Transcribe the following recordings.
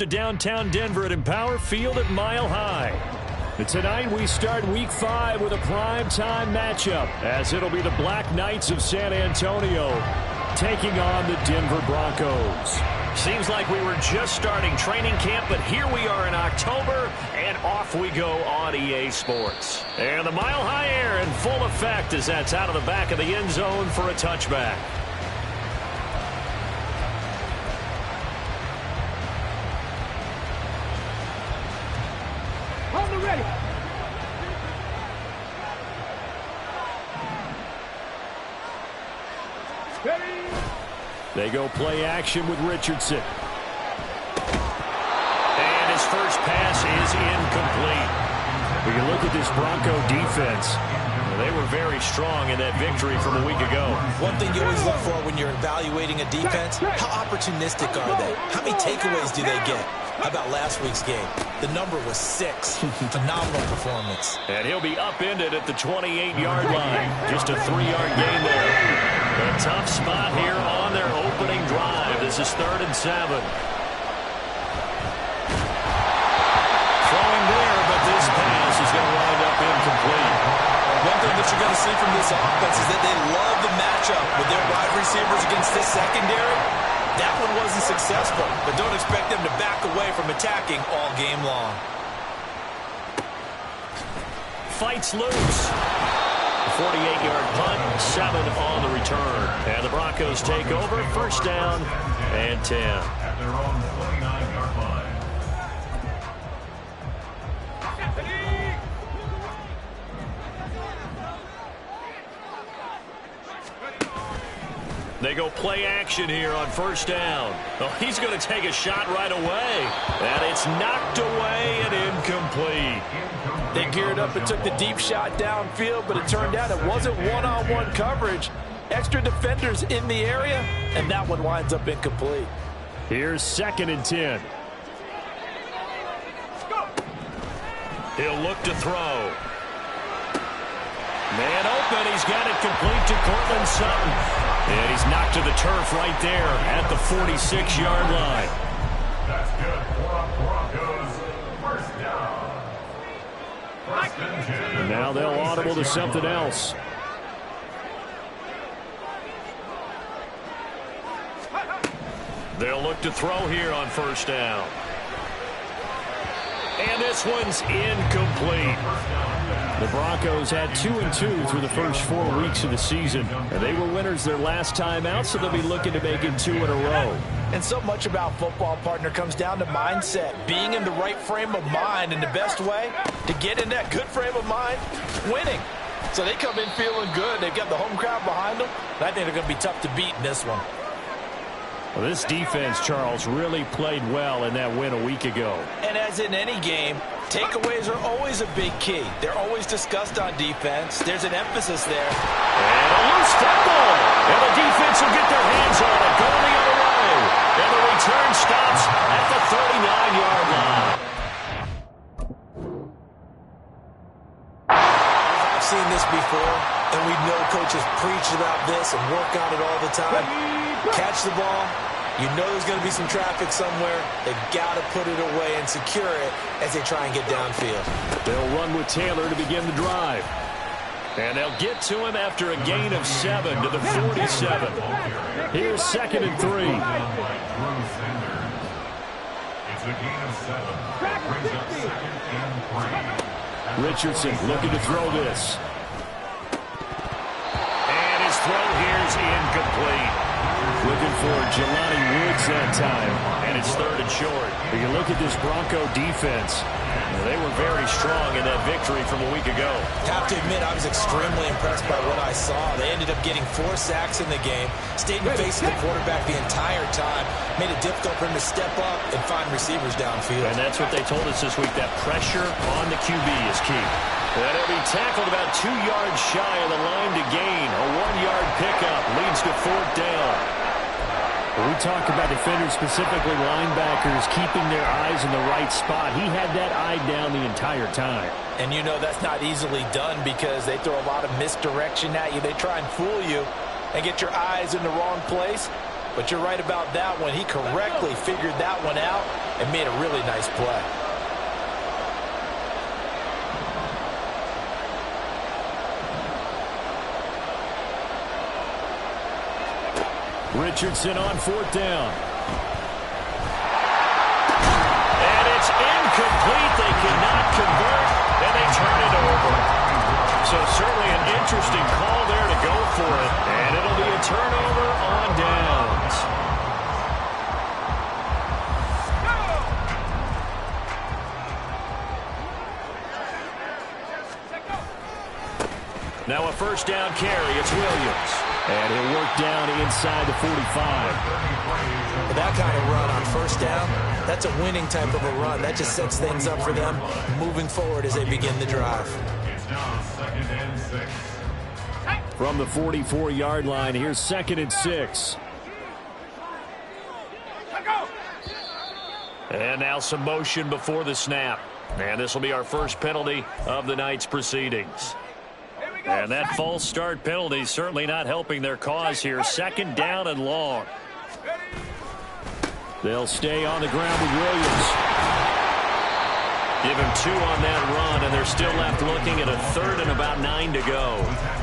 To downtown Denver at Empower Field at Mile High. And tonight we start Week 5 with a primetime matchup, as it'll be the Black Knights of San Antonio taking on the Denver Broncos. Seems like we were just starting training camp, but here we are in October, and off we go on EA Sports. And the Mile High air in full effect as that's out of the back of the end zone for a touchback. They go play action with Richardson. And his first pass is incomplete. When you look at this Bronco defense, they were very strong in that victory from a week ago. One thing you always look for when you're evaluating a defense, how opportunistic are they? How many takeaways do they get? How about last week's game? The number was 6. Phenomenal performance. And he'll be upended at the 28-yard line. Just a 3-yard gain there. A tough spot here on their opening drive. This is 3rd and 7. Throwing there, but this pass is going to wind up incomplete. One thing that you're going to see from this offense is that they love the matchup with their wide receivers against this secondary. That one wasn't successful, but don't expect them to back away from attacking all game long. Fights loose. 48-yard punt, 7 on the return. And the Broncos take over, 1st down and 10. At their own 29-yard line. They go play action here on 1st down. Oh, he's going to take a shot right away. And it's knocked away and incomplete. They geared up and took the deep shot downfield, but it turned out it wasn't one-on-one coverage. Extra defenders in the area, and that one winds up incomplete. Here's 2nd and 10. He'll look to throw. Man open, he's got it complete to Cortland Sutton. And he's knocked to the turf right there at the 46-yard line. That's good for Broncos. 1st down. 1st and 10. Now they'll audible to something else. They'll look to throw here on 1st down. And this one's incomplete. The Broncos had 2-2 through the first 4 weeks of the season. And they were winners their last time out, so they'll be looking to make it 2 in a row. And so much about football, partner, comes down to mindset. Being in the right frame of mind, and the best way to get in that good frame of mind, winning. So they come in feeling good. They've got the home crowd behind them. And I think they're going to be tough to beat in this one. Well, this defense, Charles, really played well in that win a week ago. And as in any game, takeaways are always a big key. They're always discussed on defense. There's an emphasis there. And a loose football. And the defense will get their hands on it. Going the other way. And the return stops at the 39-yard line. I've seen this before, and we know coaches preach about this and work on it all the time. Catch the ball. You know there's going to be some traffic somewhere. They've got to put it away and secure it as they try and get downfield. They'll run with Taylor to begin the drive. And they'll get to him after a gain of 7 to the 47. Here's 2nd and 3. It's a gain of 7. That brings up 2nd and 3. Richardson looking to throw this. And his throw here's incomplete. Looking for Jelani Woods that time. And it's 3rd and short. When you look at this Bronco defense, they were very strong in that victory from a week ago. Have to admit, I was extremely impressed by what I saw. They ended up getting 4 sacks in the game, stayed in the face of the quarterback the entire time, made it difficult for him to step up and find receivers downfield. And that's what they told us this week, that pressure on the QB is key. And he'll be tackled about 2 yards shy of the line to gain. A 1-yard pickup leads to 4th down. We talk about defenders, specifically linebackers, keeping their eyes in the right spot. He had that eye down the entire time. And you know that's not easily done because they throw a lot of misdirection at you. They try and fool you and get your eyes in the wrong place. But you're right about that one. He correctly figured that one out and made a really nice play. Richardson on 4th down. And it's incomplete. They cannot convert, and they turn it over. So certainly an interesting call there to go for it, and it'll be a turnover on downs. Now a first down carry. It's Williams. And he'll work down inside the 45. That kind of run on first down, that's a winning type of a run. That just sets things up for them moving forward as they begin the drive. From the 44-yard line, here's 2nd and 6. And now some motion before the snap. And this will be our first penalty of the night's proceedings. And that false start penalty certainly not helping their cause here. 2nd down and long. They'll stay on the ground with Williams. Give him 2 on that run, and they're still left looking at a 3rd and about 9 to go.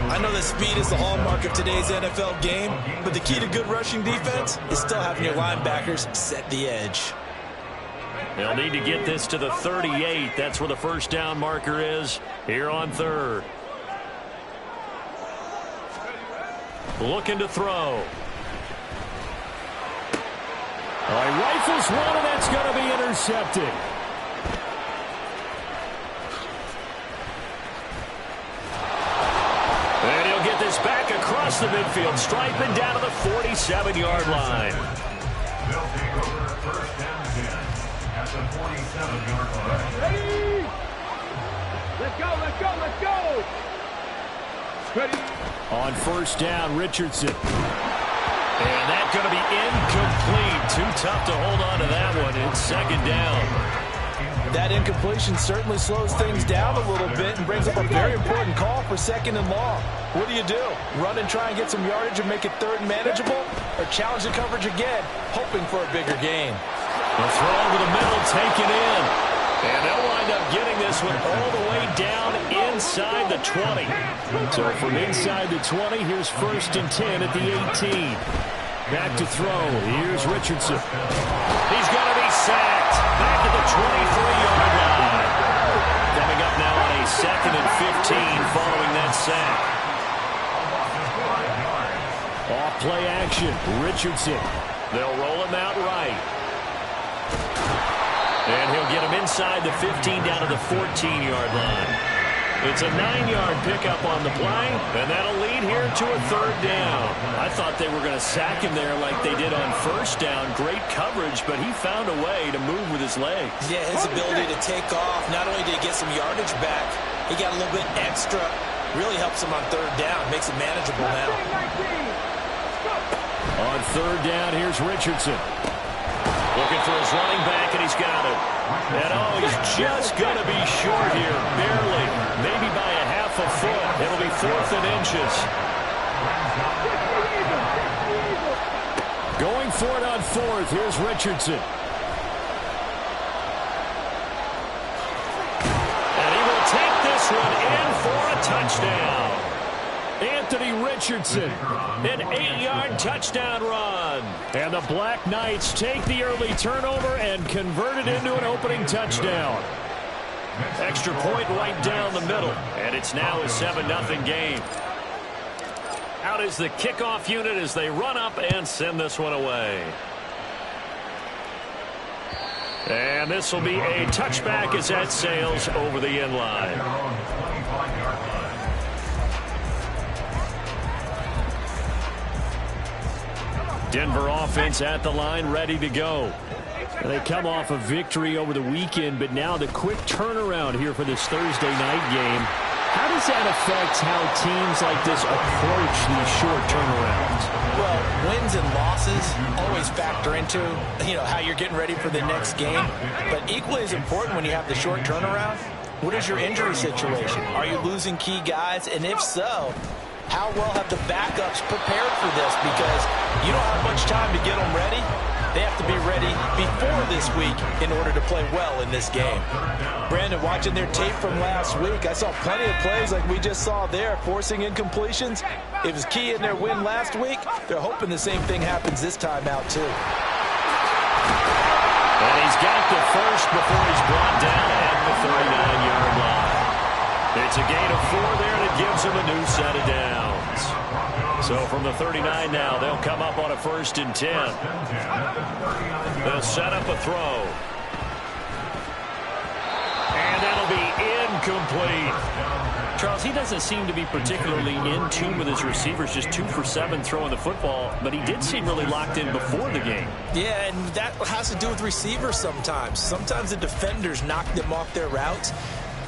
I know that speed is the hallmark of today's NFL game, but the key to good rushing defense is still having your linebackers set the edge. They'll need to get this to the 38. That's where the first down marker is here on 3rd. Looking to throw. All right, rifles one, and that's going to be intercepted. And he'll get this back across the midfield stripe and down to the 47-yard line. They'll take over first down 10 at the 47-yard line. Ready? Let's go, let's go, let's go! Ready? On first down, Richardson. And that's going to be incomplete. Too tough to hold on to that one. It's 2nd down. That incompletion certainly slows things down a little bit and brings up a very important call for 2nd and long. What do? Run and try and get some yardage and make it 3rd and manageable? Or challenge the coverage again, hoping for a bigger gain? The throw over the middle, taken in. And they'll wind up getting this one all the way down inside the 20. So from inside the 20, here's 1st and 10 at the 18. Back to throw. Here's Richardson. He's going to be sacked. Back to the 23-yard line. Coming up now on a 2nd and 15 following that sack. Off play action. Richardson. They'll roll him out right. And he'll get him inside the 15 down to the 14-yard line. It's a 9-yard pickup on the play, and that'll lead here to a 3rd down. I thought they were going to sack him there like they did on first down. Great coverage, but he found a way to move with his legs. Yeah, his ability to take off, not only did he get some yardage back, he got a little bit extra. Really helps him on 3rd down, makes it manageable now. On 3rd down, here's Richardson. Looking for his running back, and he's got it. And he's just going to be short here, barely, maybe by a half a foot. It'll be 4th and inches. Going for it on 4th, here's Richardson. And he will take this one in for a touchdown. Anthony Richardson, An 8-yard touchdown run. and the Black Knights take the early turnover and convert it into an opening touchdown. Extra point right down the middle, and it's now a 7-0 game. Out is the kickoff unit as they run up and send this one away. And this will be a touchback as that sails over the end line. Denver offense at the line, ready to go. And they come off a victory over the weekend, but now the quick turnaround here for this Thursday night game. How does that affect how teams like this approach these short turnarounds? Well, wins and losses always factor into, how you're getting ready for the next game. But equally as important when you have the short turnaround, what is your injury situation? Are you losing key guys? And if so, how well have the backups prepared for this? Because you don't have much time to get them ready. They have to be ready before this week in order to play well in this game. Brandon, watching their tape from last week, I saw plenty of plays like we just saw there, forcing incompletions. It was key in their win last week. They're hoping the same thing happens this time out, too. And he's got the first before he's brought down at the 39-yard line. It's a gain of 4 there, and it gives him a new set of downs. So from the 39 now, they'll come up on a 1st and 10. They'll set up a throw. And that'll be incomplete. Charles, he doesn't seem to be particularly in tune with his receivers, just 2 for 7 throwing the football, but he did seem really locked in before the game. Yeah, and that has to do with receivers sometimes. Sometimes the defenders knock them off their routes,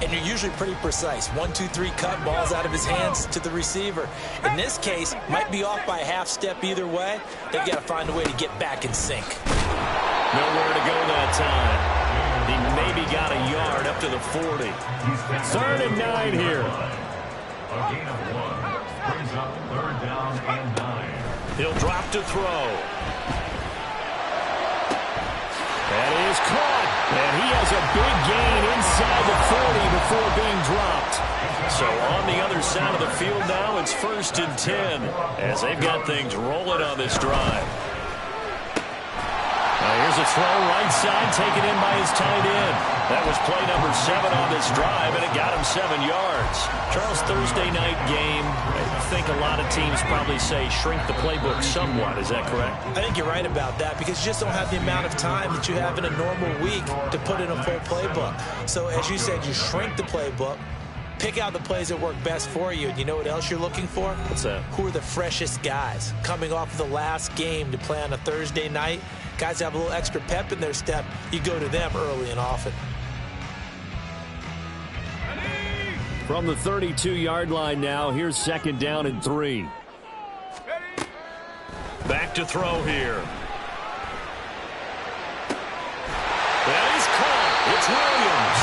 and you're usually pretty precise. 1, 2, 3, cut, balls out of his hands to the receiver. In this case, might be off by a half step either way. They've got to find a way to get back in sync. Nowhere to go that time. He maybe got a yard up to the 40. 3rd and 9 here. A gain of 1 brings up 3rd down and 9. He'll drop to throw. That is caught. And he has a big gain inside the 40 before being dropped. So on the other side of the field now, it's 1st and 10 as they've got things rolling on this drive. Here's a throw right side taken in by his tight end. That was play number 7 on this drive, and it got him 7 yards. Charles, Thursday night game, I think a lot of teams probably say shrink the playbook somewhat. Is that correct? I think you're right about that because you just don't have the amount of time that you have in a normal week to put in a full playbook. So as you said, you shrink the playbook, pick out the plays that work best for you. And you know what else you're looking for? What's that? Who are the freshest guys coming off the last game to play on a Thursday night? Guys have a little extra pep in their step. You go to them early and often. From the 32-yard line now, here's 2nd down and 3. Back to throw here. That is caught. It's Williams.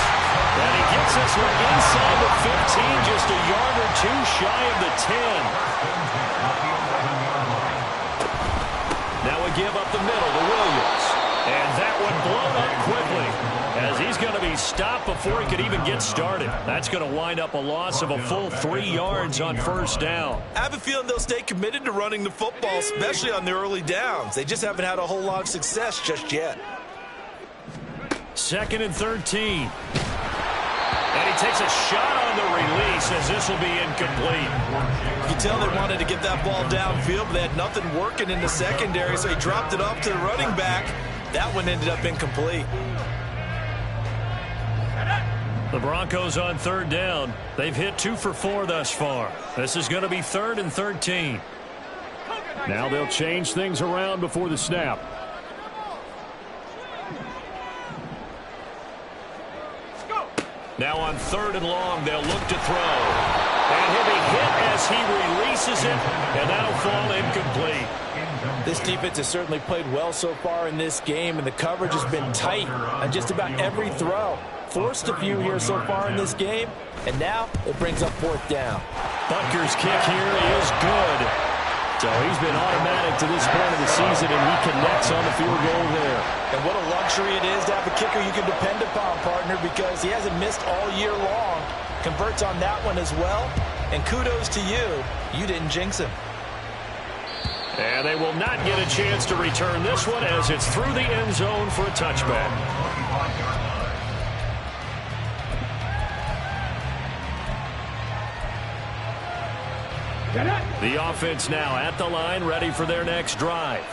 And he gets this one inside the 15, just a yard or 2 shy of the 10. Now we give up the middle to Williams. And that one blown up quickly as he's going to be stopped before he could even get started. That's going to wind up a loss of a full 3 yards on 1st down. I have a feeling they'll stay committed to running the football, especially on their early downs. They just haven't had a whole lot of success just yet. 2nd and 13. And he takes a shot on the release as this will be incomplete. You can tell they wanted to get that ball downfield, but they had nothing working in the secondary, so he dropped it off to the running back. That one ended up incomplete. The Broncos on 3rd down. They've hit 2 for 4 thus far. This is going to be 3rd and 13. Now they'll change things around before the snap. Now on 3rd and long, they'll look to throw. And he'll be hit as he releases it, and that'll fall incomplete. This defense has certainly played well so far in this game, and the coverage has been tight on just about every throw. Forced a few here so far in this game, and now it brings up 4th down. Butker's kick here is good. So he's been automatic to this point of the season, and he connects on the field goal there. And what a luxury it is to have a kicker you can depend upon, partner, because he hasn't missed all year long. Converts on that one as well. And kudos to you. You didn't jinx him. And they will not get a chance to return this one as it's through the end zone for a touchback. The offense now at the line, ready for their next drive.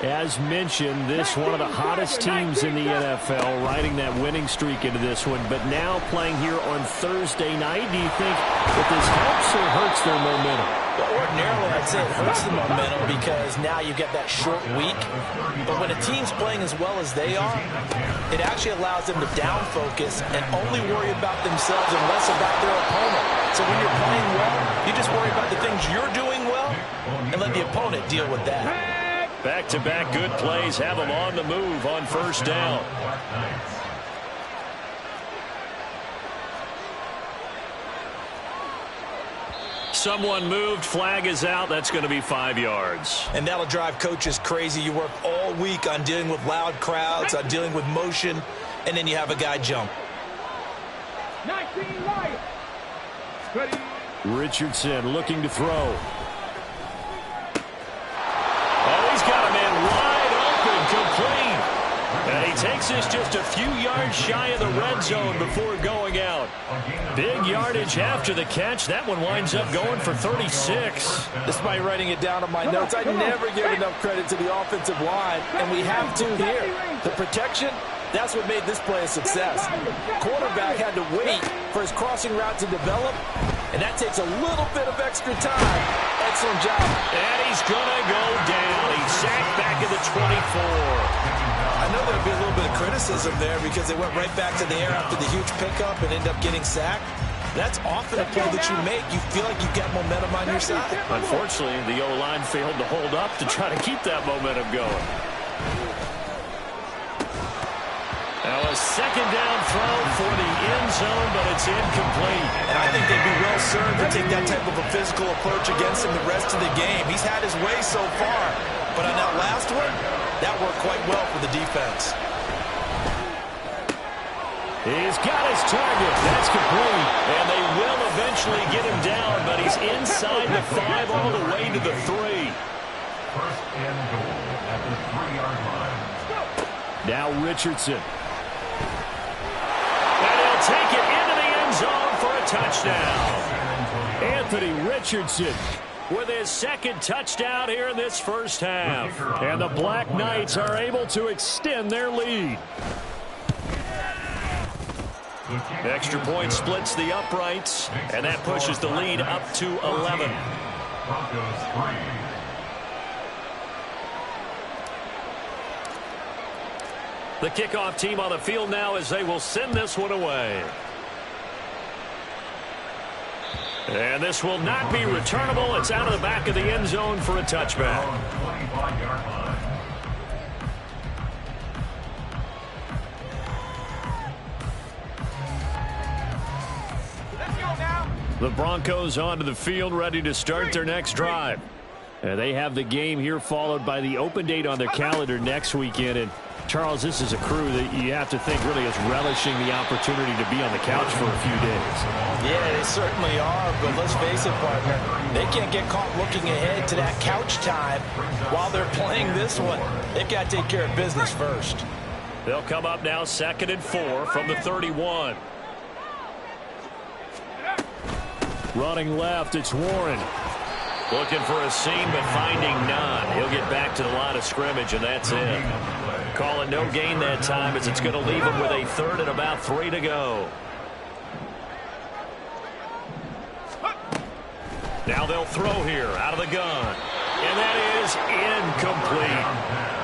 As mentioned, this one of the hottest teams in the NFL, riding that winning streak into this one, but now playing here on Thursday night. Do you think that this helps or hurts their momentum? Well, ordinarily, I'd say it hurts the momentum because now you get that short week. But when a team's playing as well as they are, it actually allows them to down focus and only worry about themselves and less about their opponent. So when you're playing well, you just worry about the things you're doing well and let the opponent deal with that. Back-to-back good plays have them on the move on 1st down. someone moved. Flag is out. That's going to be 5 yards. And that'll drive coaches crazy. You work all week on dealing with loud crowds, on dealing with motion, and then you have a guy jump. 19 Lions. Ready. Richardson looking to throw. Oh, he's got a man wide open, complete. And he takes this just a few yards shy of the red zone before going out. Big yardage after the catch. That one winds up going for 36. Despite writing it down on my notes, I never give enough credit to the offensive line, and we have to here. The protection, that's what made this play a success. Quarterback had to wait for his crossing route to develop, and that takes a little bit of extra time. Excellent job. And he's going to go down. He's sacked back at the 24. I know there'll be a little bit of criticism there because they went right back to the air after the huge pickup and ended up getting sacked. That's often a play that you make. You feel like you've got momentum on your side. Unfortunately, the O-line failed to hold up to try to keep that momentum going. Now a second down throw for the end zone, but it's incomplete. And I think they'd be well served to take that type of a physical approach against him the rest of the game. He's had his way so far, but on that last one, that worked quite well for the defense. He's got his target. That's complete. And they will eventually get him down, but he's inside the 5 all the way to the 3. First and goal at the 3-yard line. Now Richardson. And he'll take it into the end zone for a touchdown. Anthony Richardson With his second touchdown here in this first half. And the Black Knights are able to extend their lead. Extra point splits the uprights, and that pushes the lead up to 11. The kickoff team on the field now as they will send this one away. And this will not be returnable. It's out of the back of the end zone for a touchback. The Broncos onto the field, ready to start their next drive. They have the game here followed by the open date on their calendar next weekend. And Charles, this is a crew that you have to think really is relishing the opportunity to be on the couch for a few days. Yeah, they certainly are, but let's face it, partner, they can't get caught looking ahead to that couch time while they're playing this one. They've got to take care of business first. They'll come up now 2nd and 4 from the 31. Running left, it's Warren. Looking for a seam, but finding none. He'll get back to the line of scrimmage, and that's it. Call it no gain that time as it's going to leave him with a 3rd and about 3 to go. Now they'll throw here out of the gun. And that is incomplete.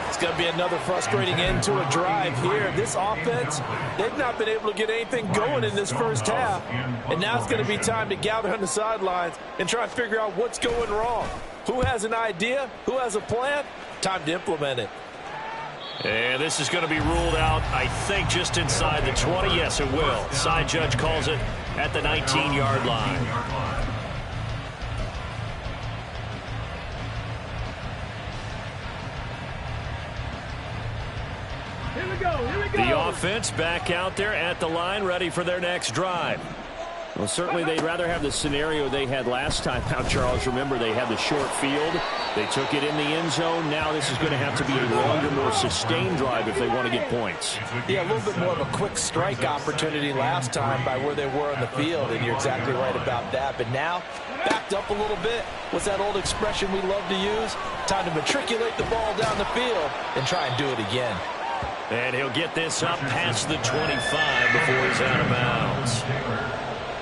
It's going to be another frustrating end to a drive here. This offense, they've not been able to get anything going in this first half. And now it's going to be time to gather on the sidelines and try and figure out what's going wrong. Who has an idea? Who has a plan? Time to implement it. And this is going to be ruled out, I think, just inside the 20. Yes, it will. Side judge calls it at the 19-yard line. Here we go. The offense back out there at the line, ready for their next drive. Well, certainly they'd rather have the scenario they had last time out, Charles. Remember, they had the short field. They took it in the end zone. Now this is going to have to be a longer, more sustained drive if they want to get points. Yeah, a little bit more of a quick strike opportunity last time by where they were on the field, and you're exactly right about that. But now, backed up a little bit. What's that old expression we love to use? Time to matriculate the ball down the field and try and do it again. And he'll get this up past the 25 before he's out of bounds.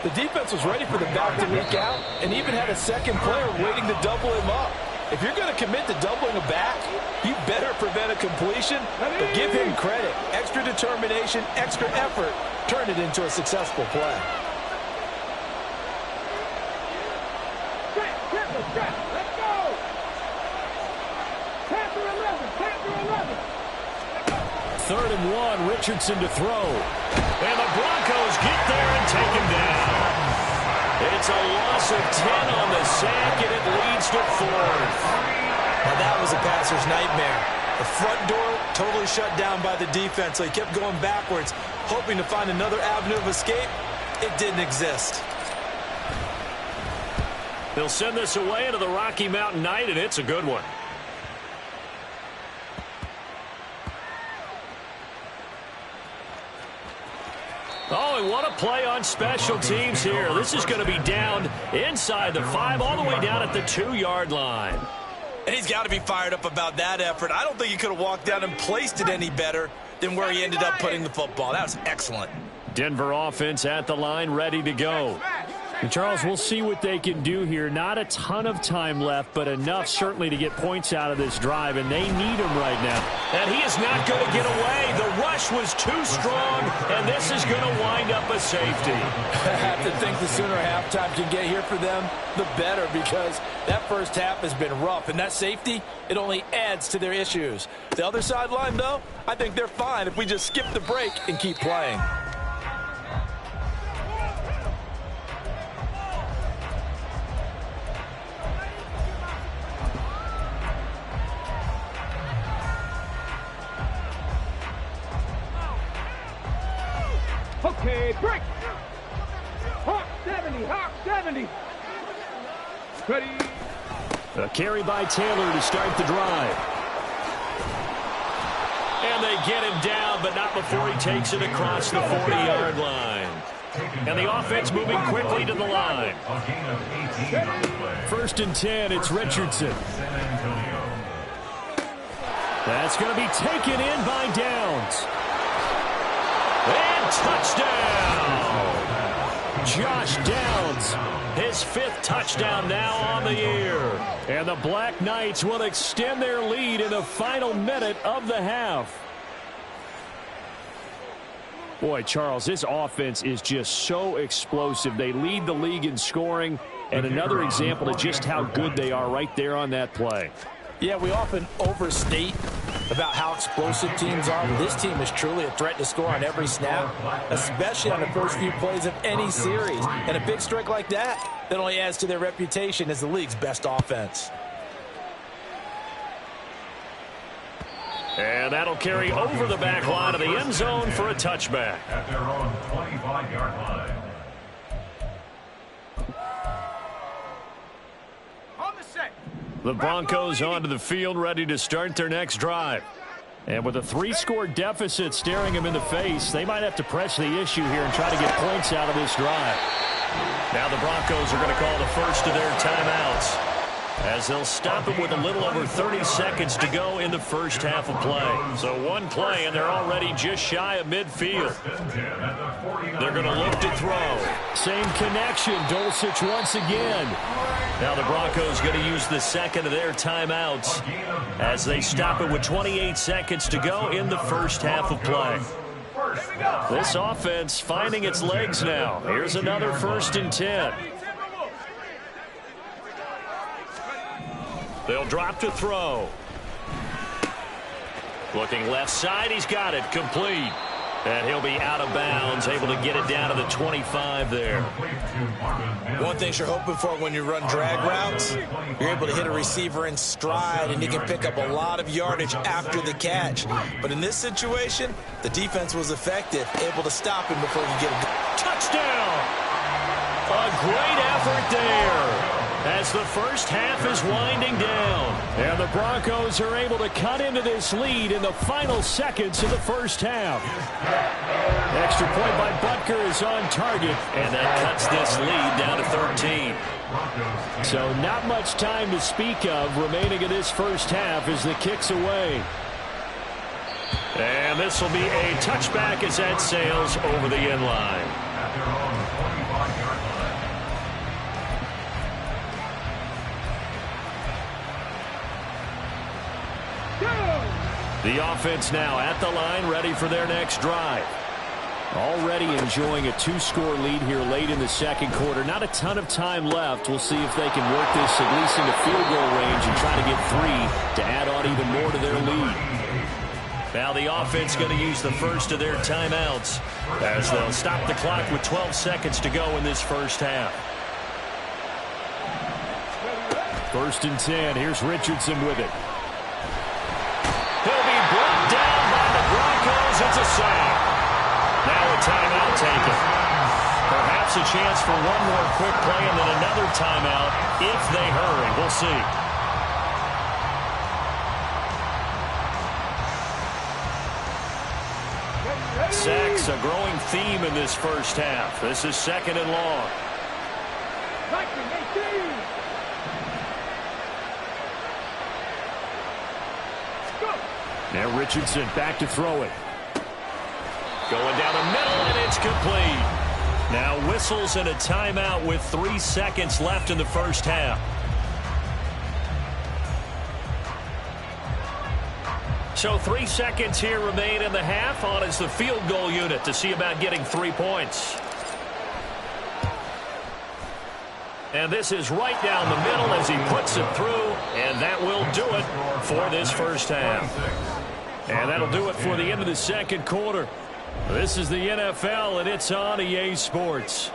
The defense was ready for the back to leak out and even had a second player waiting to double him up. If you're going to commit to doubling a back, you better prevent a completion, but give him credit. Extra determination, extra effort, turn it into a successful play. Let's go. Panther 11. 3rd and 1, Richardson to throw. And the Broncos get there and take him down. It's a loss of 10 on the sack, and it leads to 4th. Now that was a passer's nightmare. The front door totally shut down by the defense, so he kept going backwards, hoping to find another avenue of escape. It didn't exist. They'll send this away into the Rocky Mountain Night, and it's a good one. Oh, and what a play on special teams here. This is going to be down inside the 5, all the way down at the 2-yard line. And he's got to be fired up about that effort. I don't think he could have walked down and placed it any better than where he ended up putting the football. That was excellent. Denver offense at the line, ready to go. And Charles, we'll see what they can do here. Not a ton of time left, but enough certainly to get points out of this drive, and they need him right now. And he is not going to get away. The rush was too strong, and this is going to wind up a safety. I have to think the sooner halftime can get here for them, the better, because that first half has been rough, and that safety, it only adds to their issues. The other sideline, though, I think they're fine if we just skip the break and keep playing. Okay, break. Hawk 70, Hawk 70. Ready. A carry by Taylor to start the drive. And they get him down, but not before he takes it across the 40-yard line. And the offense moving quickly to the line. 1st and 10, it's Richardson. That's going to be taken in by Downs. And touchdown! Josh Downs, his 5th touchdown now on the year. And the Black Knights will extend their lead in the final minute of the half. Boy, Charles, this offense is just so explosive. They lead the league in scoring, and another example of just how good they are right there on that play. Yeah, we often overstate about how explosive teams are. This team is truly a threat to score on every snap, especially on the first few plays of any series. And a big strike like that only adds to their reputation as the league's best offense. And that'll carry over the back line of the end zone for a touchback. At their own 25-yard line. The Broncos onto the field, ready to start their next drive. And with a 3-score deficit staring them in the face, they might have to press the issue here and try to get points out of this drive. Now the Broncos are going to call the first of their timeouts, as they'll stop it with a little over 30 seconds to go in the first half of play. So one play, and they're already just shy of midfield. They're going to look to throw. Same connection, Dulcich once again. Now the Broncos going to use the second of their timeouts as they stop it with 28 seconds to go in the first half of play. This offense finding its legs now. Here's another 1st and 10. They'll drop to throw. Looking left side, he's got it, complete. And he'll be out of bounds, able to get it down to the 25 there. One thing you're hoping for when you run drag routes, you're able to hit a receiver in stride, and you can pick up a lot of yardage after the catch. But in this situation, the defense was effective, able to stop him before you get a touchdown. A great effort there, as the first half is winding down. And the Broncos are able to cut into this lead in the final seconds of the first half. Extra point by Butker is on target. And that cuts this lead down to 13. So not much time to speak of remaining in this first half as the kick's away. And this will be a touchback as that sails over the end line. At their own 25-yard line. The offense now at the line, ready for their next drive. Already enjoying a 2-score lead here late in the second quarter. Not a ton of time left. We'll see if they can work this at least into field goal range and try to get 3 to add on even more to their lead. Now the offense going to use the first of their timeouts as they'll stop the clock with 12 seconds to go in this first half. First and 10. Here's Richardson with it. He'll be brought down by the Broncos. It's a sack. Now a timeout taken. Perhaps a chance for one more quick play and then another timeout if they hurry. We'll see. Sacks a growing theme in this first half. This is second and long. Now Richardson back to throw it. Going down the middle, and it's complete. Now whistles and a timeout with 3 seconds left in the first half. So 3 seconds here remain in the half. On is the field goal unit to see about getting 3 points. And this is right down the middle as he puts it through, and that will do it for this first half. And that'll do it for the end of the second quarter. This is the NFL, and it's on EA Sports.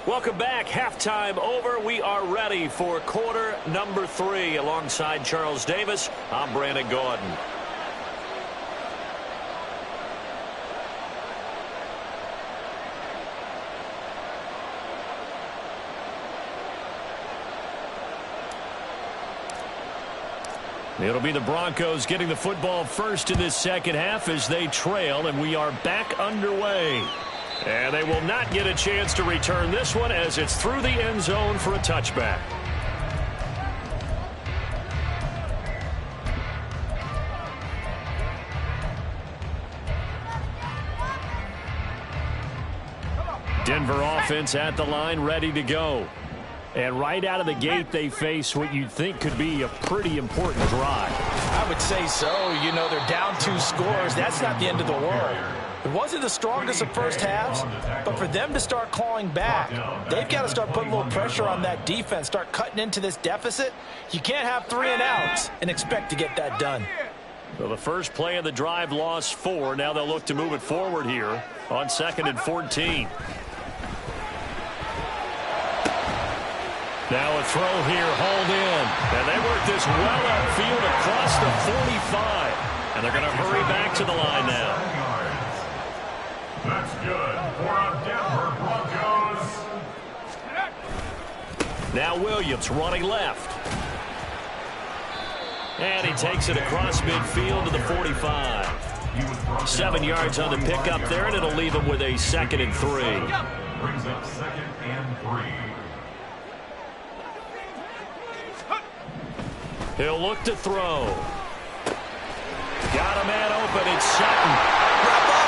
Welcome back. Halftime over. We are ready for quarter number 3. Alongside Charles Davis, I'm Brandon Gaudin. It'll be the Broncos getting the football first in this second half as they trail, and we are back underway. And they will not get a chance to return this one as it's through the end zone for a touchback. Denver offense at the line, ready to go. And right out of the gate, they face what you'd think could be a pretty important drive. I would say so. You know, they're down 2 scores. That's not the end of the world. It wasn't the strongest of first halves, but for them to start clawing back, they've got to start putting a little pressure on that defense, start cutting into this deficit. You can't have 3 and outs and expect to get that done. So the first play of the drive lost 4. Now they'll look to move it forward here on 2nd and 14. Now a throw here, hauled in. And they work this well upfield across the 45. And they're going to hurry back to the line now. That's good for a Denver Broncos. Now Williams running left. And he takes it across midfield to the 45. 7 yards on the pickup there, and it'll leave him with a 2nd and 3. Brings up 2nd and 3. He'll look to throw. Got a man open. It's Sutton.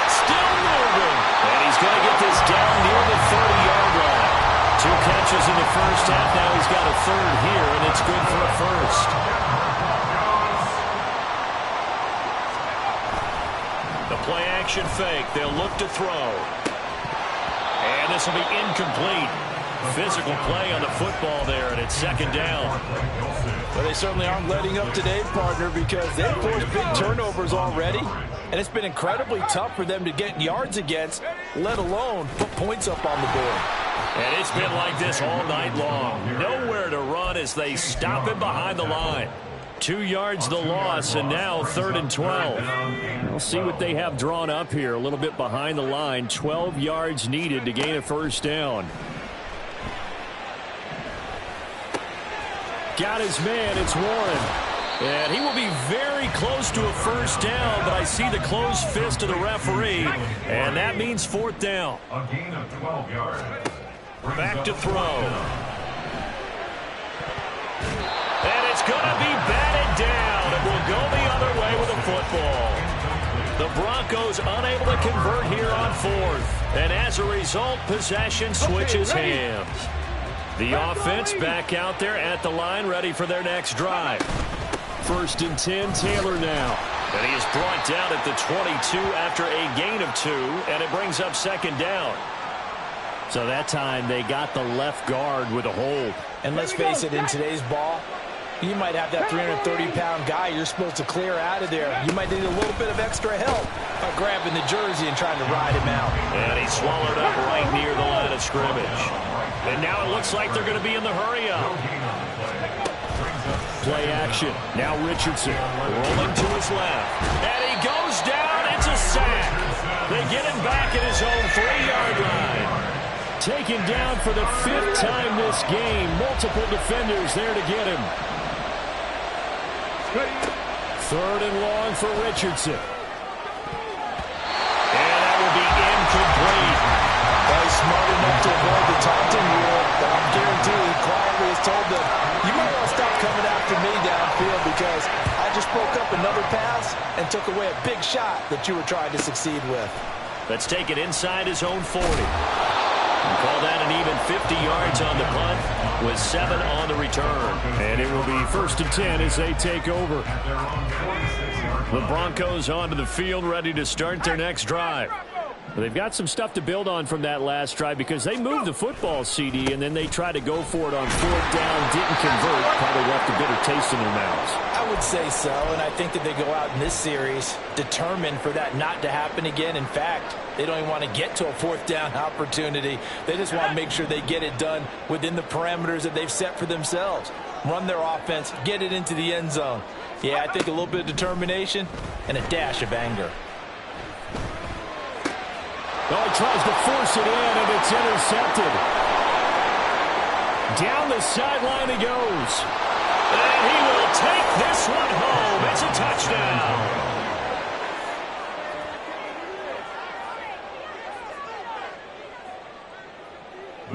Still moving. And he's going to get this down near the 30-yard line. 2 catches in the first half. Now he's got a 3rd here, and it's good for a 1st. The play-action fake. They'll look to throw. And this will be incomplete. Physical play on the football there, and it's 2nd down. Well, they certainly aren't letting up today, partner, because they've forced big turnovers already, and it's been incredibly tough for them to get yards against, let alone put points up on the board. And it's been like this all night long. Nowhere to run as they stop him behind the line. 2 yards the loss, and now 3rd and 12. We'll see what they have drawn up here. A little bit behind the line. 12 yards needed to gain a 1st down. Got his man. It's Warren. And he will be very close to a 1st down, but I see the closed fist of the referee, and that means 4th down. A gain of 12 yards. Back to throw. And it's going to be batted down. It will go the other way with the football. The Broncos unable to convert here on 4th. And as a result, possession switches hands. The offense back out there at the line, ready for their next drive. 1st and 10, Taylor now. And he is brought down at the 22 after a gain of 2, and it brings up 2nd down. So that time they got the left guard with a hold. And let's face it, in today's ball, you might have that 330-pound guy you're supposed to clear out of there. You might need a little bit of extra help by grabbing the jersey and trying to ride him out. And he swallowed up right near the line of scrimmage. And now it looks like they're going to be in the hurry-up. Play action. Now Richardson Rolling to his left. And he goes down. It's a sack. They get him back at his own 3-yard line. taken down for the 5th time this game. Multiple defenders there to get him. 3rd and long for Richardson. And that will be incomplete. Well, he's smart enough to avoid the taunting rule, but I'm guaranteed he quietly has told them, you might want to stop coming after me downfield because I just broke up another pass and took away a big shot that you were trying to succeed with. Let's take it inside his own 40. And call that an even 50 yards on the punt with 7 on the return. And it will be 1st and 10 as they take over. The Broncos onto the field, ready to start their next drive. Well, they've got some stuff to build on from that last drive because they moved the football, CD, and then they tried to go for it on 4th down, didn't convert, probably left a bitter taste in their mouths. I would say so, and I think that they go out in this series determined for that not to happen again. In fact, they don't even want to get to a 4th down opportunity. They just want to make sure they get it done within the parameters that they've set for themselves. Run their offense, get it into the end zone. Yeah, I think a little bit of determination and a dash of anger. Oh, he tries to force it in, and it's intercepted. Down the sideline he goes. And he will take this one home. It's a touchdown.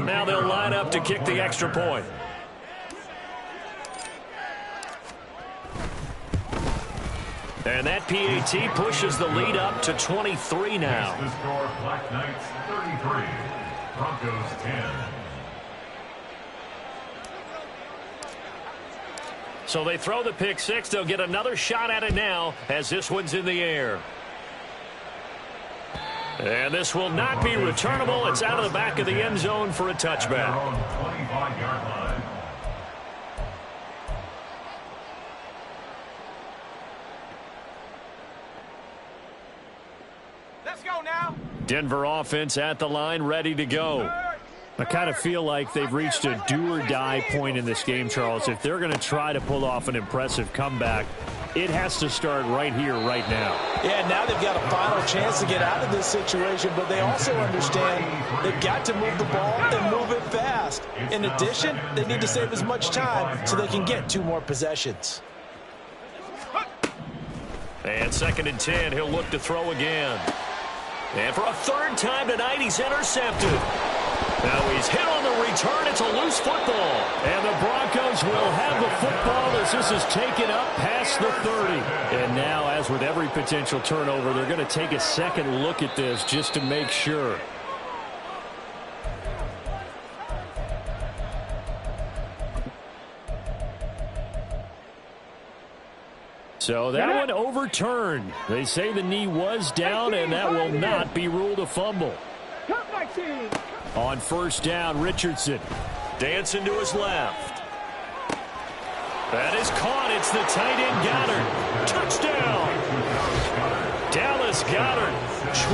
Now they'll line up to kick the extra point. And that PAT pushes the lead up to 23 now. The score, Black Knights 33, Broncos 10. So they throw the pick six. They'll get another shot at it now as this one's in the air. And this will not be returnable. It's out of the back of the end zone for a touchback. 25-yard line. Denver offense at the line, ready to go. I kind of feel like they've reached a do-or-die point in this game, Charles. If they're going to try to pull off an impressive comeback, it has to start right here, right now. Yeah, now they've got a final chance to get out of this situation, but they also understand they've got to move the ball and move it fast. In addition, they need to save as much time so they can get 2 more possessions. And 2nd and 10, he'll look to throw again. And for a 3rd time tonight, he's intercepted. Now he's hit on the return. It's a loose football. And the Broncos will have the football as this is taken up past the 30. And now, as with every potential turnover, they're going to take a second look at this just to make sure. So that one overturned. They say the knee was down, and that will not be ruled a fumble. On 1st down, Richardson. Dancing to his left. That is caught. It's the tight end Goddard. Touchdown. Dallas Goddard,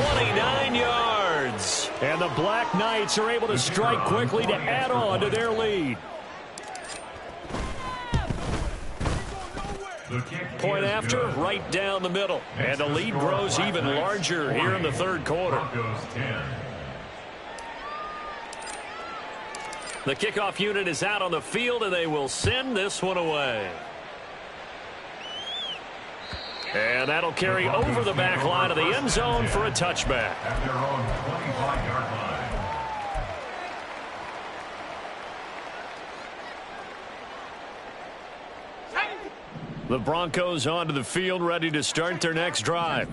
29 yards. And the Black Knights are able to strike quickly to add on to their lead. Point after, right down the middle. And the lead grows even larger here in the 3rd quarter. The kickoff unit is out on the field, and they will send this one away. And that'll carry over the back line of the end zone for a touchback. At their own 25-yard line. The Broncos onto the field, ready to start their next drive.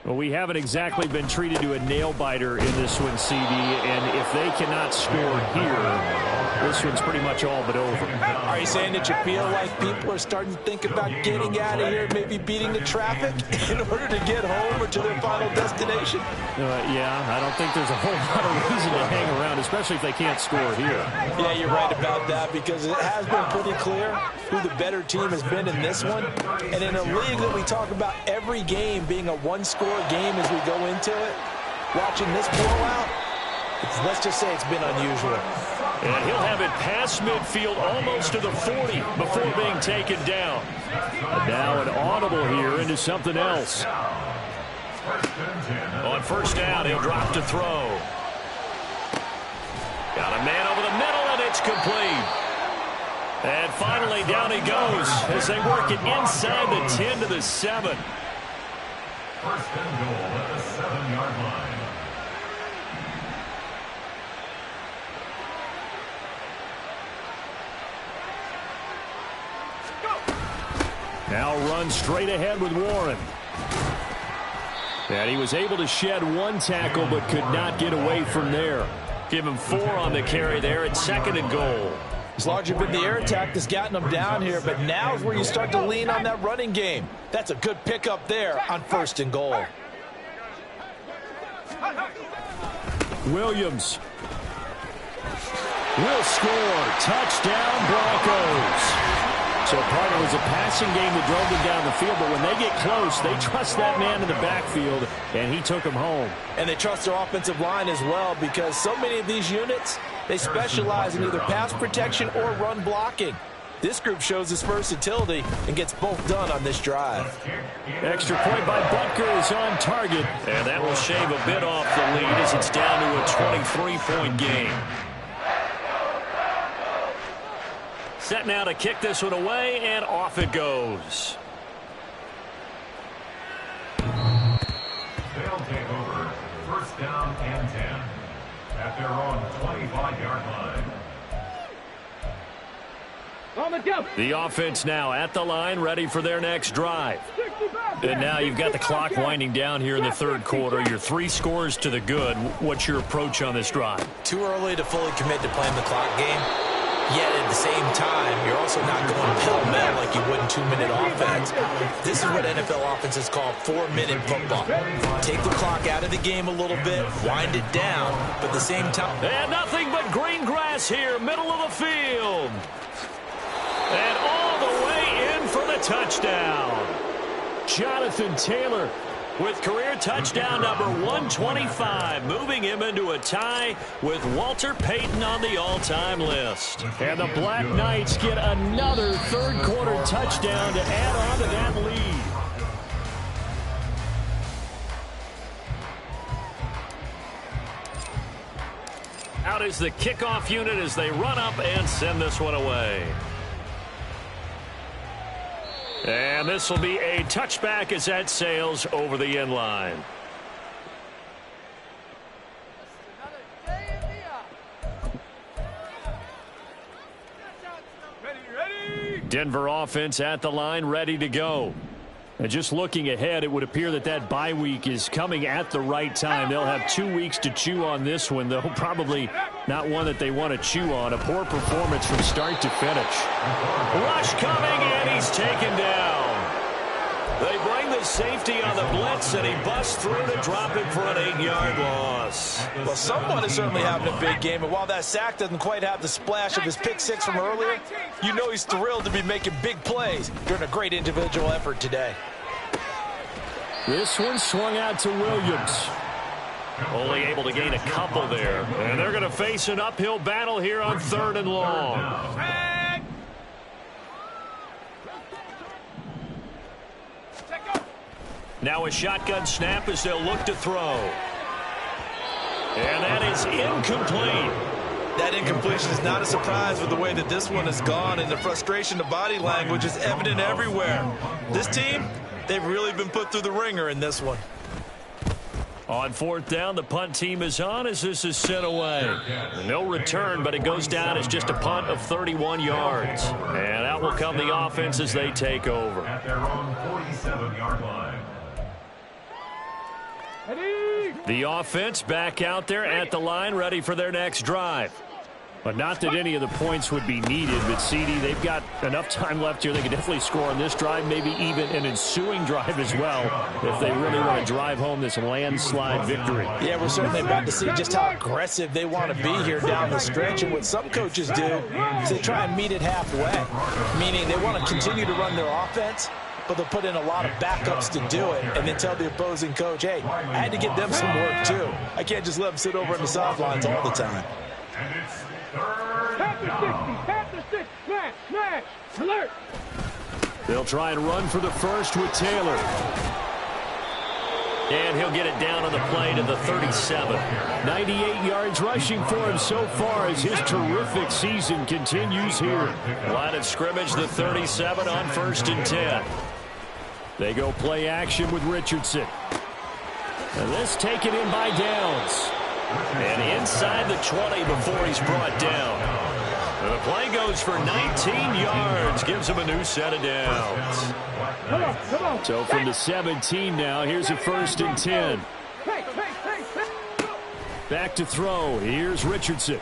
Well, we haven't exactly been treated to a nail-biter in this one, CD, and if they cannot score here, this one's pretty much all but over. Are you saying that you feel like people are starting to think about getting out of here, maybe beating the traffic in order to get home or to their final destination? Yeah, I don't think there's a whole lot of reason to hang around, especially if they can't score here. Yeah, you're right about that, because it has been pretty clear who the better team has been in this one. And in a league that we talk about every game being a one-score game as we go into it, watching this blowout, let's just say it's been unusual. And he'll have it past midfield almost to the 40 before being taken down. And now an audible here into something else. On first down, he'll drop to throw. Got a man over the middle, and it's complete. And finally, down he goes as they work it inside the 10 to the 7. First and goal at the 7-yard line. Now run straight ahead with Warren. And he was able to shed one tackle but could not get away from there. Give him 4 on the carry there at 2nd and goal. It's largely been the air attack that's gotten them down here, but now's where you start to lean on that running game. That's a good pickup there on 1st and goal. Williams will score. Touchdown, Broncos. So part of it was a passing game that drove them down the field, but when they get close, they trust that man in the backfield, and he took them home. And they trust their offensive line as well, because so many of these units, they specialize in either pass protection or run blocking. This group shows its versatility and gets both done on this drive. Extra point by Butker is on target. And that will shave a bit off the lead as it's down to a 23-point game. Set now to kick this one away, and off it goes. They'll take over. First down and 10 at their own 25-yard line. On the jump. The offense now at the line, ready for their next drive. And now you've got the clock winding down here in the 3rd quarter. Your 3 scores to the good. What's your approach on this drive? Too early to fully commit to playing the clock game. Yet at the same time, you're also not going pell-mell like you would in 2-minute offense. This is what NFL offenses call 4-minute football. Take the clock out of the game a little bit, wind it down, but at the same time... And nothing but green grass here, middle of the field. And all the way in for the touchdown. Jonathan Taylor with career touchdown number 125, moving him into a tie with Walter Payton on the all-time list. And the Black Knights get another 3rd quarter touchdown to add on to that lead. Out is the kickoff unit as they run up and send this one away. And this will be a touchback as that sails over the end line. Denver offense at the line, ready to go. And just looking ahead, it would appear that that bye week is coming at the right time. They'll have 2 weeks to chew on this one, though probably not one that they want to chew on. A poor performance from start to finish. Rush coming, and he's taken down. They bring the safety on the blitz, and he busts through to drop it for an 8-yard loss. Well, someone is certainly having a big game, and while that sack doesn't quite have the splash of his pick 6 from earlier, you know he's thrilled to be making big plays during a great individual effort today. This one swung out to Williams. Only able to gain a couple there. And they're going to face an uphill battle here on 3rd and long. Now a shotgun snap as they'll look to throw. And that is incomplete. That incompletion is not a surprise with the way that this one has gone, and the frustration of body language is evident everywhere. This team, they've really been put through the ringer in this one. On 4th down, the punt team is on as this is sent away. No return, but it goes down as just a punt of 31 yards. And out will come the offense as they take over. At their own 47-yard line. The offense back out there at the line, ready for their next drive. But not that any of the points would be needed, but CD, they've got enough time left here. They can definitely score on this drive, maybe even an ensuing drive as well, if they really want to drive home this landslide victory. Yeah, we're certainly about to see just how aggressive they want to be here down the stretch. And what some coaches do is they try and meet it halfway, meaning they want to continue to run their offense, but they'll put in a lot of backups to do it and then tell the opposing coach, hey, I had to get them some work too. I can't just let them sit over on the sidelines all the time. Tap the 60, smash, alert. They'll try and run for the first with Taylor. And he'll get it down on the play to the 37. 98 yards rushing for him so far as his terrific season continues here. Line of scrimmage, the 37 on 1st and 10. They go play action with Richardson. And this taken in by Downs. And inside the 20 before he's brought down. And the play goes for 19 yards. Gives him a new set of downs. Come on. So from the 17 now, here's a 1st and 10. Back to throw. Here's Richardson.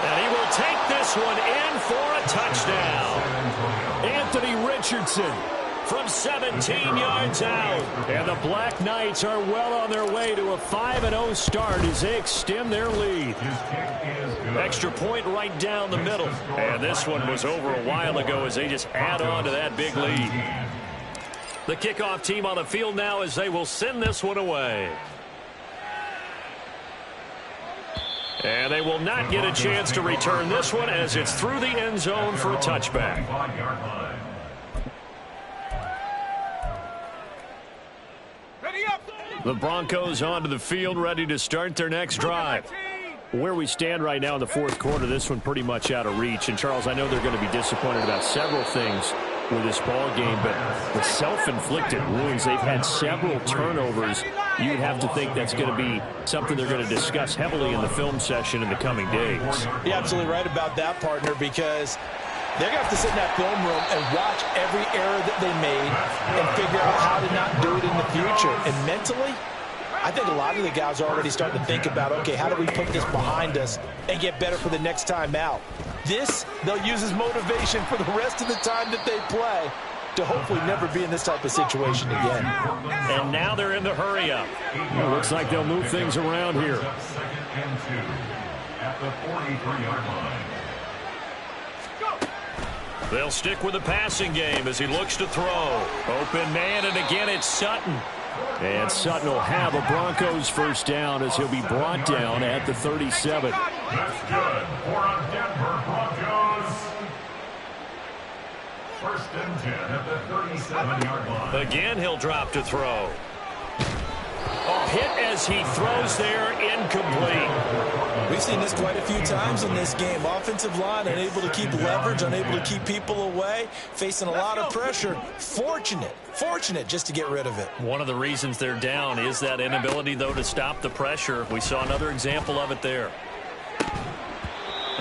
And he will take this one in for a touchdown. Anthony Richardson from 17 yards out. And the Black Knights are well on their way to a 5-0 start as they extend their lead. Extra point right down the middle. And this one was over a while ago as they just add on to that big lead. The kickoff team on the field now as they will send this one away. And they will not get a chance to return this one as it's through the end zone for a touchback. The Broncos onto the field, ready to start their next drive. Where we stand right now in the fourth quarter, this one pretty much out of reach. And, Charles, I know they're going to be disappointed about several things with this ball game, but the self-inflicted wounds, they've had several turnovers. You'd have to think that's going to be something they're going to discuss heavily in the film session in the coming days. You're absolutely right about that, partner, because they're going to have to sit in that film room and watch every error that they made and figure out how to not do it in the future. And mentally, I think a lot of the guys are already starting to think about, okay, how do we put this behind us and get better for the next time out? This, they'll use as motivation for the rest of the time that they play to hopefully never be in this type of situation again. And now they're in the hurry-up. Well, looks like they'll move things around here. 2nd and 2 at the 43-yard line. They'll stick with the passing game as he looks to throw. Open man, and again it's Sutton. And Sutton will have a Broncos first down as he'll be brought down at the 37. That's good for a Denver Broncos. 1st and 10 at the 37-yard line. Again, he'll drop to throw. Oh, hit as he throws there, incomplete. We've seen this quite a few times in this game. Offensive line unable to keep leverage, unable to keep people away, facing a lot of pressure. Fortunate just to get rid of it. One of the reasons they're down is that inability, though, to stop the pressure. We saw another example of it there.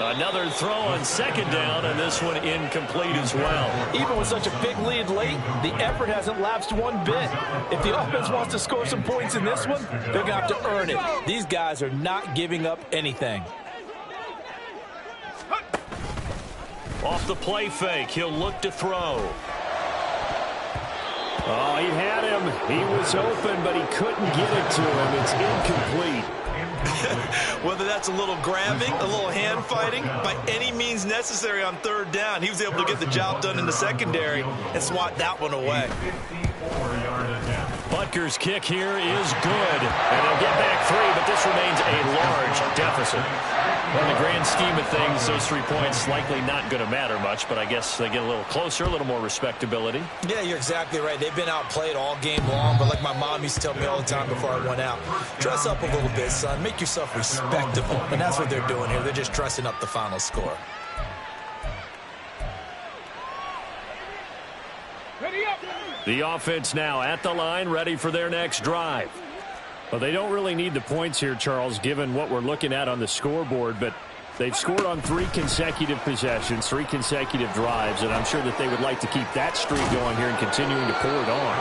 Another throw on 2nd down, and this one incomplete as well. Even with such a big lead late, the effort hasn't lapsed one bit. If the offense wants to score some points in this one, they're going to have to earn it. These guys are not giving up anything. Off the play fake, he'll look to throw. Oh, he had him. He was open, but he couldn't get it to him. It's incomplete. Whether that's a little grabbing, a little hand fighting, by any means necessary on 3rd down, he was able to get the job done in the secondary and swat that one away. 54-yard attempt. Butker's kick here is good. And they'll get back 3, but this remains a large deficit. In the grand scheme of things, those 3 points likely not going to matter much, but I guess they get a little closer, a little more respectability. Yeah, you're exactly right. They've been outplayed all game long, but like my mom used to tell me all the time before I went out, dress up a little bit, son. Make yourself respectable. And that's what they're doing here. They're just dressing up the final score. Ready up. The offense now at the line, ready for their next drive. Well, they don't really need the points here, Charles, given what we're looking at on the scoreboard, but they've scored on 3 consecutive possessions, 3 consecutive drives, and I'm sure that they would like to keep that streak going here and continuing to pour it on.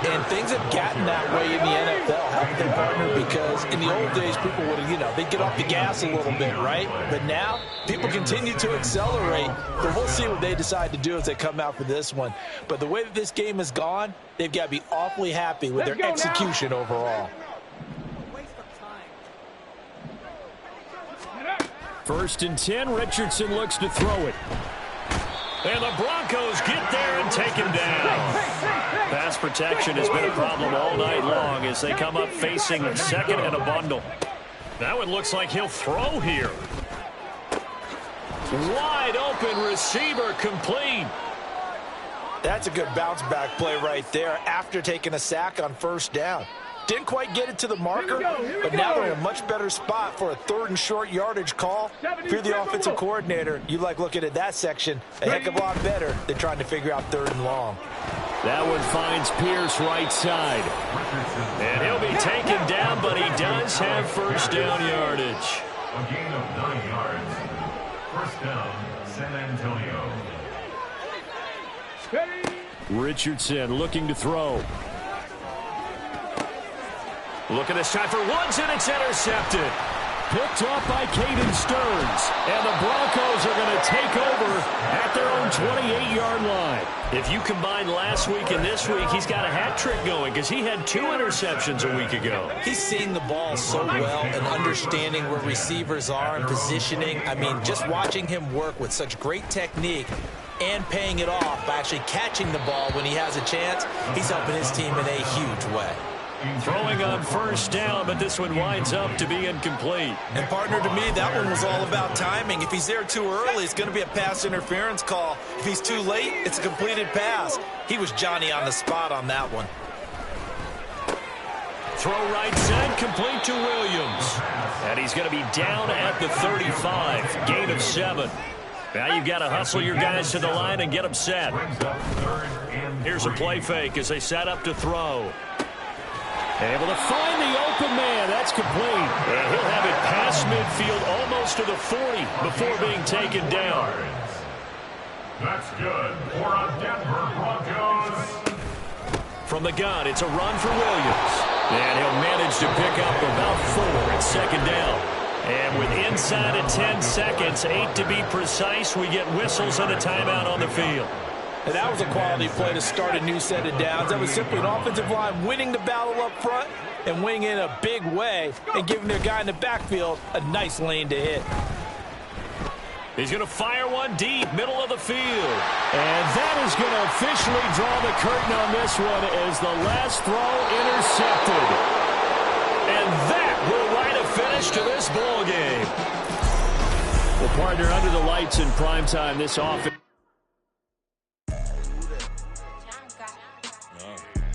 And things have gotten that way in the NFL, haven't they, partner? because in the old days, people would have, they'd get off the gas a little bit, right? But now, people continue to accelerate. But we'll see what they decide to do as they come out for this one. But the way that this game has gone, they've got to be awfully happy with their execution overall. First and 10, Richardson looks to throw it. And the Broncos get there and take him down. Pass protection has been a problem all night long as they come up facing second and a bundle. Now it looks like he'll throw here. Wide open receiver, complete. That's a good bounce back play right there after taking a sack on first down. Didn't quite get it to the marker, but now they're in a much better spot for a 3rd and short yardage call. If you're the offensive coordinator, you like looking at that section a heck of a lot better than trying to figure out 3rd and long. That one finds Pierce right side. And he'll be taken down, but he does have first down yardage. A gain of 9 yards. First down, San Antonio. Richardson looking to throw. Looking this time for Woods, and it's intercepted. Picked off by Caden Stearns. And the Broncos are going to take over at their own 28-yard line. If you combine last week and this week, he's got a hat trick going because he had 2 interceptions a week ago. He's seeing the ball so well and understanding where receivers are and positioning. I mean, just watching him work with such great technique and paying it off by actually catching the ball when he has a chance, he's helping his team in a huge way. Throwing on first down, but this one winds up to be incomplete. And, partner, to me, that one was all about timing. If he's there too early, it's going to be a pass interference call. If he's too late, it's a completed pass. He was Johnny on the spot on that one. Throw right side, complete to Williams. And he's going to be down at the 35. Gain of 7. Now you've got to hustle your guys to the line and get them set. Here's a play fake as they set up to throw. Able to find the open man. That's complete. And he'll have it past midfield almost to the 40 before being taken down. That's good for a Denver Broncos. From the gun, it's a run for Williams. And he'll manage to pick up about 4 at second down. And with inside of 10 seconds, 8 to be precise, we get whistles and a timeout on the field. And that was a quality play to start a new set of downs. That was simply an offensive line winning the battle up front and winning in a big way and giving their guy in the backfield a nice lane to hit. He's going to fire one deep, middle of the field. And that is going to officially draw the curtain on this one as the last throw intercepted. And that will write a finish to this ball game. Well, partner, under the lights in primetime, this offense